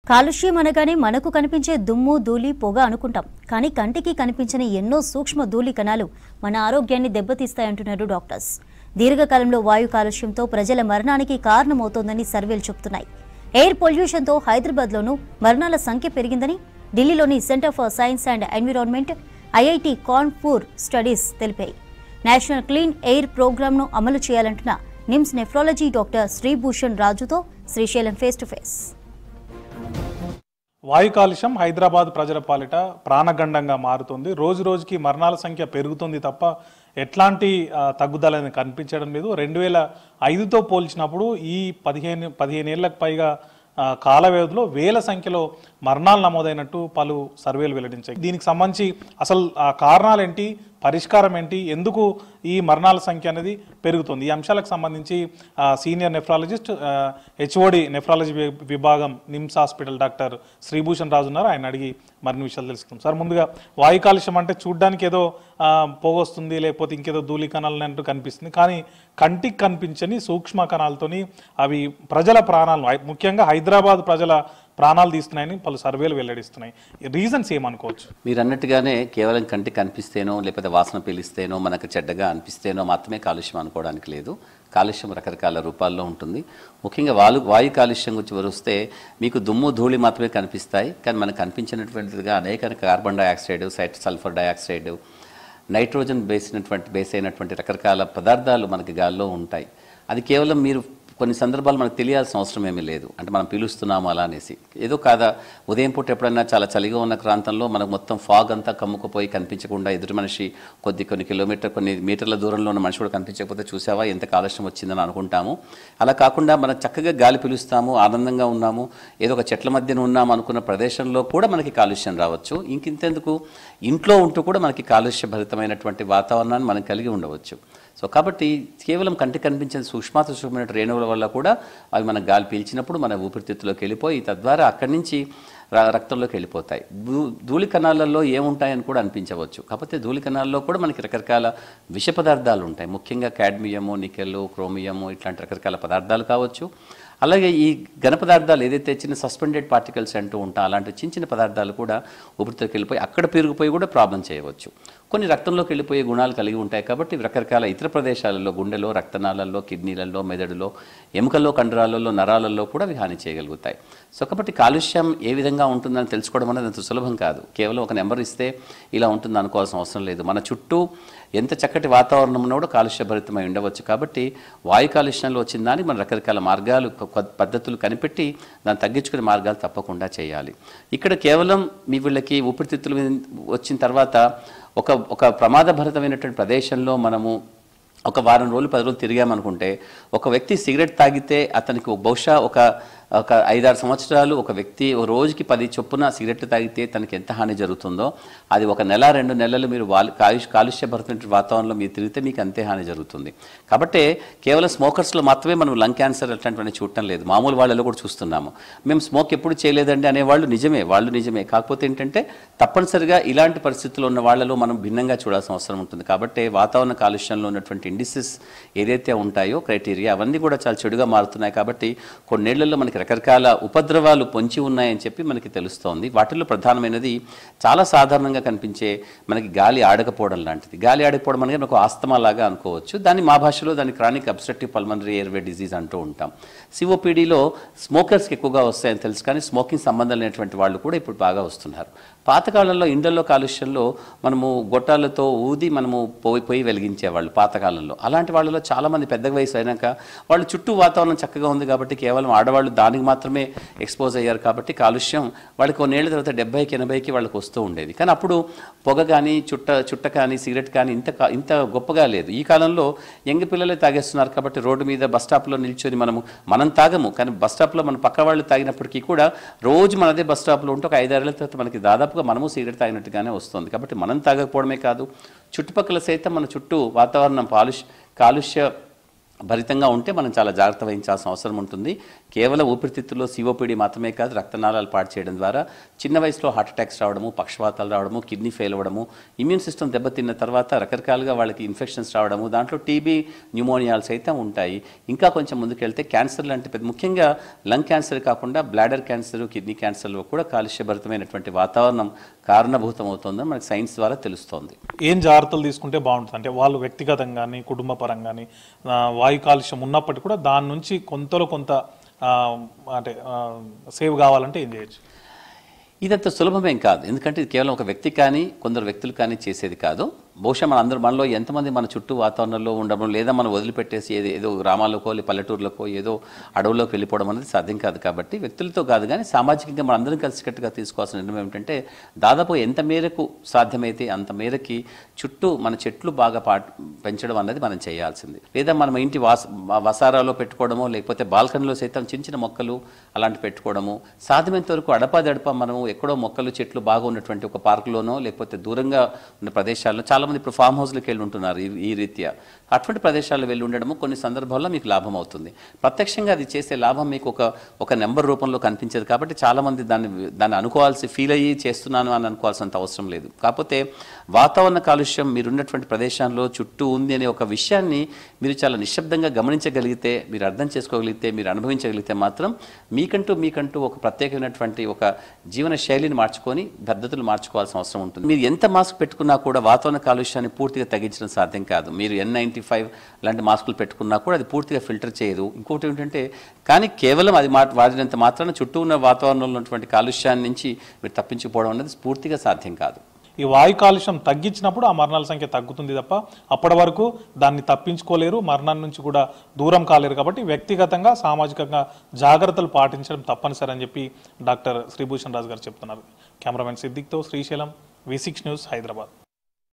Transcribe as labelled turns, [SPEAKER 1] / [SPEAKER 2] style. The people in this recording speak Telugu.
[SPEAKER 1] కాలుష్యం అనగానే మనకు కనిపించే దుమ్ము ధూళి పొగ అనుకుంటాం. కానీ కంటికి కనిపించని ఎన్నో సూక్ష్మ ధూళి కణాలు మన ఆరోగ్యాన్ని దెబ్బతీస్తాయంటున్నారు డాక్టర్స్. దీర్ఘకాలంలో వాయు కాలుష్యంతో ప్రజల మరణానికి కారణమవుతోందని సర్వేలు చెబుతున్నాయి. ఎయిర్ పొల్యూషన్తో హైదరాబాద్లోనూ మరణాల సంఖ్య పెరిగిందని ఢిల్లీలోని centre for science and environment IIT Kanpur studies తెలిపాయి. నేషనల్ క్లీన్ ఎయిర్ ప్రోగ్రామ్ను అమలు చేయాలంటున్న నిమ్స్ నెఫ్రాలజీ డాక్టర్ శ్రీభూషణ్ రాజుతో శ్రీశైలం ఫేస్ టు ఫేస్.
[SPEAKER 2] వాయు కాలుష్యం హైదరాబాద్ ప్రజల పాలిట ప్రాణగండంగా మారుతుంది. రోజు రోజుకి మరణాల సంఖ్య పెరుగుతుంది తప్ప ఎట్లాంటి తగ్గుదల కనిపించడం లేదు. 2005తో పోల్చినప్పుడు ఈ 15 ఏళ్లకు పైగా కాల వ్యవధిలో వేల సంఖ్యలో మరణాలు నమోదైనట్టు పలు సర్వేలు వెల్లడించాయి. దీనికి సంబంధించి అసలు కారణాలు ఏంటి, పరిష్కారం ఏంటి, ఎందుకు ఈ మరణాల సంఖ్య అనేది పెరుగుతుంది, ఈ అంశాలకు సంబంధించి సీనియర్ నెఫ్రాలజిస్ట్ హెచ్ఓడి నెఫ్రాలజీ విభాగం నిమ్స్ హాస్పిటల్ డాక్టర్ శ్రీభూషణ్ రాజు ఉన్నారు. ఆయన అడిగి మరిన్ని విషయాలు తెలుసుకుందాం. సార్, ముందుగా వాయు కాలుష్యం అంటే చూడ్డానికి ఏదో పొగొస్తుంది, లేకపోతే ఇంకేదో ధూళి కణాలు అంటూ కనిపిస్తుంది. కానీ కంటికి కనిపించని సూక్ష్మ కణాలతోని అవి ప్రజల ప్రాణాలను, ముఖ్యంగా హైదరాబాద్ ప్రజల ప్రాణాలు తీస్తున్నాయని పలు సర్వేలు వెల్లడిస్తున్నాయి. రీజన్స్ ఏమనుకోవచ్చు?
[SPEAKER 3] మీరు అన్నట్టుగానే కేవలం కంటికి కనిపిస్తేనో లేకపోతే వాసన పీలిస్తేనో మనకు చెడ్డగా అనిపిస్తేనో మాత్రమే కాలుష్యం అనుకోవడానికి లేదు. కాలుష్యం రకరకాల రూపాల్లో ఉంటుంది. ముఖ్యంగా వాయు కాలుష్యం గురించి వస్తే మీకు దుమ్ము ధూళి మాత్రమే కనిపిస్తాయి. కానీ మనకు కనిపించినటువంటిదిగా అనేక carbon dioxide, sulphur dioxide, nitrogen base అయినటువంటి రకరకాల పదార్థాలు మనకి గాల్లో ఉంటాయి. అది కేవలం మీరు కొన్ని సందర్భాలు మనకు తెలియాల్సిన అవసరం ఏమీ లేదు. అంటే మనం పీలుస్తున్నాము అలా అనేసి ఏదో కాదా. ఉదయం పూట ఎప్పుడైనా చాలా చలిగా ఉన్న ప్రాంతంలో మనకు మొత్తం ఫాగ్ అంతా కమ్ముకుపోయి కనిపించకుండా ఎదుటి మనిషి కొన్ని మీటర్ల దూరంలో ఉన్న మనిషి కూడా కనిపించకపోతే చూసావా ఎంత కాలుష్యం వచ్చిందని అనుకుంటాము. అలా కాకుండా మనం చక్కగా గాలి పీలుస్తాము, ఆనందంగా ఉన్నాము, ఏదో ఒక చెట్ల మధ్యన ఉన్నాము అనుకున్న ప్రదేశంలో కూడా మనకి కాలుష్యం రావచ్చు. ఇంకెంతెందుకు ఇంట్లో ఉంటూ కూడా మనకి కాలుష్యభరితమైనటువంటి వాతావరణాన్ని మనం కలిగి ఉండవచ్చు. సో కాబట్టి కేవలం కంటికి కనిపించిన సూక్ష్మమైన రేణువుల వల్ల కూడా అవి మన గాలి పీల్చినప్పుడు మన ఊపిరితిత్తులోకి వెళ్ళిపోయి తద్వారా అక్కడి నుంచి రక్తంలోకి వెళ్ళిపోతాయి. ధూళి కణాలలో ఏముంటాయని కూడా అనిపించవచ్చు. కాకపోతే ధూళి కణాల్లో కూడా మనకి రకరకాల విష పదార్థాలు ఉంటాయి. ముఖ్యంగా కాడ్మియము, నికెల్, క్రోమియము ఇట్లాంటి రకరకాల పదార్థాలు కావచ్చు. అలాగే ఈ ఘన పదార్థాలు ఏదైతే చిన్న సస్పెండెడ్ పార్టికల్స్ అంటూ ఉంటా అలాంటి చిన్న పదార్థాలు కూడా ఊపిరితిత్తులోకి వెళ్ళిపోయి అక్కడ పెరిగిపోయి కూడా ప్రాబ్లం చేయవచ్చు. కొన్ని రక్తంలోకి వెళ్ళిపోయే గుణాలు కలిగి ఉంటాయి. కాబట్టి రకరకాల ఇతర ప్రదేశాలలో, గుండెలో, రక్తనాళాల్లో, కిడ్నీలలో, మెదడులో, ఎముకల్లో, కండరాలలో, నరాలలో కూడా అవి హాని చేయగలుగుతాయి. సో కాబట్టి కాలుష్యం ఏ విధంగా ఉంటుందని తెలుసుకోవడం అనేది అంత సులభం కాదు. కేవలం ఒక నెంబర్ ఇస్తే ఇలా ఉంటుంది అనుకోవాల్సిన అవసరం లేదు. మన చుట్టూ ఎంత చక్కటి వాతావరణం కూడా కాలుష్యభరితమై ఉండవచ్చు. కాబట్టి వాయు కాలుష్యంలో వచ్చిన దానికి మనం రకరకాల మార్గాలు, పద్ధతులు కనిపెట్టి దాన్ని తగ్గించుకునే మార్గాలు తప్పకుండా చేయాలి. ఇక్కడ కేవలం మీ వీళ్ళకి ఊపిరితిత్తులు వచ్చిన తర్వాత ఒక ప్రమాదభరితమైనటువంటి ప్రదేశంలో మనము ఒక వారం రోజులు 10 రోజులు తిరిగామనుకుంటే ఒక వ్యక్తి సిగరెట్ తాగితే అతనికి బహుశా ఒక 5-6 సంవత్సరాలు ఒక వ్యక్తి ఒక రోజుకి 10 చొప్పున సిగరెట్లు తాగితే తనకి ఎంత హాని జరుగుతుందో అది ఒక నెల 2 నెలలు మీరు కాలుష్యభరితమైన వాతావరణంలో మీరు తిరిగితే మీకు అంతే హాని జరుగుతుంది. కాబట్టి కేవలం స్మోకర్స్లో మాత్రమే మనం లంగ్ క్యాన్సర్ అట్లాంటివన్నీ చూడటం లేదు, మామూలు వాళ్ళలో కూడా చూస్తున్నాము. మేము స్మోక్ ఎప్పుడు చేయలేదండి అనేవాళ్ళు నిజమే. కాకపోతే ఏంటంటే తప్పనిసరిగా ఇలాంటి పరిస్థితుల్లో ఉన్న వాళ్ళలో మనం భిన్నంగా చూడాల్సిన అవసరం ఉంటుంది. కాబట్టి వాతావరణ కాలుష్యంలో ఉన్నటువంటి ఇండిసెస్ ఏదైతే ఉంటాయో క్రైటీరియా అవన్నీ కూడా చాలా చెడుగా మారుతున్నాయి. కాబట్టి కొన్నేళ్లలో మనకి రకరకాల ఉపద్రవాలు పొంచి ఉన్నాయని చెప్పి మనకి తెలుస్తోంది. వాటిల్లో ప్రధానమైనది చాలా సాధారణంగా కనిపించే మనకి గాలి ఆడకపోవడం లాంటిది. గాలి ఆడకపోవడం అనేది మనకు ఆస్తమా లాగా అనుకోవచ్చు. దాన్ని మా భాషలో దాన్ని chronic obstructive pulmonary airway disease అంటూ ఉంటాం. సిఓపిడిలో స్మోకర్స్కి ఎక్కువగా వస్తాయని తెలుసు, కానీ స్మోకింగ్ సంబంధం లేనటువంటి వాళ్ళు కూడా ఇప్పుడు బాగా వస్తున్నారు. పాతకాలంలో ఇండ్లలో కాలుష్యంలో మనము గొట్టాలతో ఊది మనము పొయ్యి వెలిగించేవాళ్ళు పాతకాలంలో. అలాంటి వాళ్ళలో చాలామంది పెద్ద వయసు అయినాక వాళ్ళు చుట్టూ వాతావరణం చక్కగా ఉంది కాబట్టి కేవలం ఆడవాళ్ళు దానికి మాత్రమే ఎక్స్పోజ్ అయ్యారు. కాబట్టి కాలుష్యం వాళ్ళకి కొన్నేళ్ల తర్వాత 70కి 80కి వాళ్ళకి వస్తూ ఉండేది. కానీ అప్పుడు పొగ కానీ చుట్ట కానీ సిగరెట్ కానీ ఇంత గొప్పగా లేదు. ఈ కాలంలో యంగ్ పిల్లలే తాగేస్తున్నారు. కాబట్టి రోడ్డు మీద బస్ స్టాప్లో నిల్చొని మనం తాగము, కానీ బస్ స్టాప్లో మన పక్క వాళ్ళు తాగినప్పటికీ కూడా రోజు మనదే బస్ స్టాప్లో ఉంటే ఒక 5-6 ఏళ్ల తర్వాత మనకి దాదాపుగా మనము సిగరెట్ తాగినట్టుగానే వస్తుంది. కాబట్టి మనం తాగకపోవడమే కాదు, చుట్టుపక్కల సైతం మన చుట్టూ వాతావరణం కాలుష్య భరితంగా ఉంటే మనం చాలా జాగ్రత్త వహించాల్సిన అవసరం ఉంటుంది. కేవలం ఊపిరితిత్తుల్లో సిఓపిడి మాత్రమే కాదు, రక్తనాళాలు పాడు చేయడం ద్వారా చిన్న వయసులో హార్ట్ అటాక్స్ రావడము, పక్షవాతాలు రావడము, కిడ్నీ ఫెయిల్ అవ్వడము, ఇమ్యూన్ సిస్టమ్ దెబ్బతిన్న తర్వాత రకరకాలుగా వాళ్ళకి ఇన్ఫెక్షన్స్ రావడము, దాంట్లో టీబీ, న్యూమోనియాలు సైతం ఉంటాయి. ఇంకా కొంచెం ముందుకెళ్తే క్యాన్సర్ లాంటి ముఖ్యంగా లంగ్ క్యాన్సర్ కాకుండా బ్లాడర్ క్యాన్సర్, కిడ్నీ క్యాన్సర్లో కూడా కాలుష్యభరితమైనటువంటి వాతావరణం కారణభూతం అవుతుందని మనకి సైన్స్ ద్వారా తెలుస్తోంది.
[SPEAKER 2] ఏం జాగ్రత్తలు తీసుకుంటే బాగుంటుంది అంటే వాళ్ళు వ్యక్తిగతంగా కానీ కుటుంబ పరంగా కానీ వాయు కాలుష్యం ఉన్నప్పటికీ కూడా దాని నుంచి కొంతలో కొంత అంటే సేవ్ కావాలంటే ఏం చేయొచ్చు?
[SPEAKER 3] ఇదంత సులభమేం కాదు, ఎందుకంటే ఇది కేవలం ఒక వ్యక్తి కానీ కొందరు వ్యక్తులు కానీ చేసేది కాదు. బహుశా మనలో ఎంతమంది మన చుట్టూ వాతావరణంలో ఉండడం, లేదా మనం వదిలిపెట్టేసి ఏదో గ్రామాల్లోకో పల్లెటూర్లకో ఏదో అడవుల్లోకి వెళ్ళిపోవడం అనేది సాధ్యం కాదు. కాబట్టి వ్యక్తులతో కాదు కానీ సామాజికంగా మనందరం కలిసికట్టుగా తీసుకోవాల్సిన నిర్ణయం ఏమిటంటే దాదాపు ఎంత మేరకు సాధ్యమైతే అంత మేరకి చుట్టూ మన చెట్లు బాగా పెంచడం అన్నది మనం చేయాల్సింది. లేదా మనం ఇంటి వసారాలో పెట్టుకోవడమో లేకపోతే బాల్కనీలో సైతం చిన్న చిన్న మొక్కలు అలాంటి పెట్టుకోవడము, సాధ్యమైనంత వరకు అడపాదడప మనము ఎక్కడో మొక్కలు చెట్లు బాగా ఉన్నటువంటి ఒక పార్కులోనో లేకపోతే దూరంగా ఉన్న ప్రదేశాల్లో చాలామంది ఇప్పుడు ఫామ్ హౌస్లకు వెళ్ళి ఉంటున్నారు. ఈ రీత్యా అటువంటి ప్రదేశాల్లో వెళ్ళి ఉండడము కొన్ని సందర్భాల్లో మీకు లాభం అవుతుంది. ప్రత్యక్షంగా అది చేసే లాభం మీకు ఒక నెంబర్ రూపంలో కనిపించదు. కాబట్టి చాలామంది దాన్ని ఫీల్ అయ్యి చేస్తున్నాను అని అనుకోవాల్సినంత అవసరం లేదు. కాకపోతే వాతావరణ కాలుష్యం మీరున్నటువంటి ప్రదేశంలో చుట్టూ ఉంది అనే ఒక విషయాన్ని మీరు చాలా నిశ్శబ్దంగా గమనించగలిగితే, మీరు అర్థం చేసుకోగలిగితే, మీరు అనుభవించగలిగితే మాత్రం మీకంటూ ఒక ప్రత్యేకమైనటువంటి ఒక జీవన శైలిని మార్చుకొని పద్ధతులు మార్చుకోవాల్సిన అవసరం ఉంటుంది. మీరు ఎంత మాస్క్ పెట్టుకున్నా కూడా వాతావరణ కాలుష్యాన్ని పూర్తిగా తగ్గించడం సాధ్యం కాదు. మీరు N95 లాంటి మాస్కులు పెట్టుకున్నా కూడా అది పూర్తిగా ఫిల్టర్ చేయదు. ఇంకోటి ఏంటంటే కానీ కేవలం అది వాడినంత మాత్రాన చుట్టూ ఉన్న వాతావరణంలో ఉన్నటువంటి కాలుష్యాన్ని నుంచి మీరు తప్పించుకోవడం అనేది పూర్తిగా సాధ్యం కాదు.
[SPEAKER 2] ఈ వాయు కాలుష్యం తగ్గించినప్పుడు ఆ మరణాల సంఖ్య తగ్గుతుంది తప్ప అప్పటి వరకు దాన్ని తప్పించుకోలేరు, మరణం నుంచి కూడా దూరం కాలేరు. కాబట్టి వ్యక్తిగతంగా సామాజికంగా జాగ్రత్తలు పాటించడం తప్పనిసరి అని చెప్పి డాక్టర్ శ్రీభూషణ్ రాజు గారు చెప్తున్నారు. కెమెరామెన్ సిద్దిక్తో శ్రీశైలం, V6 న్యూస్, హైదరాబాద్.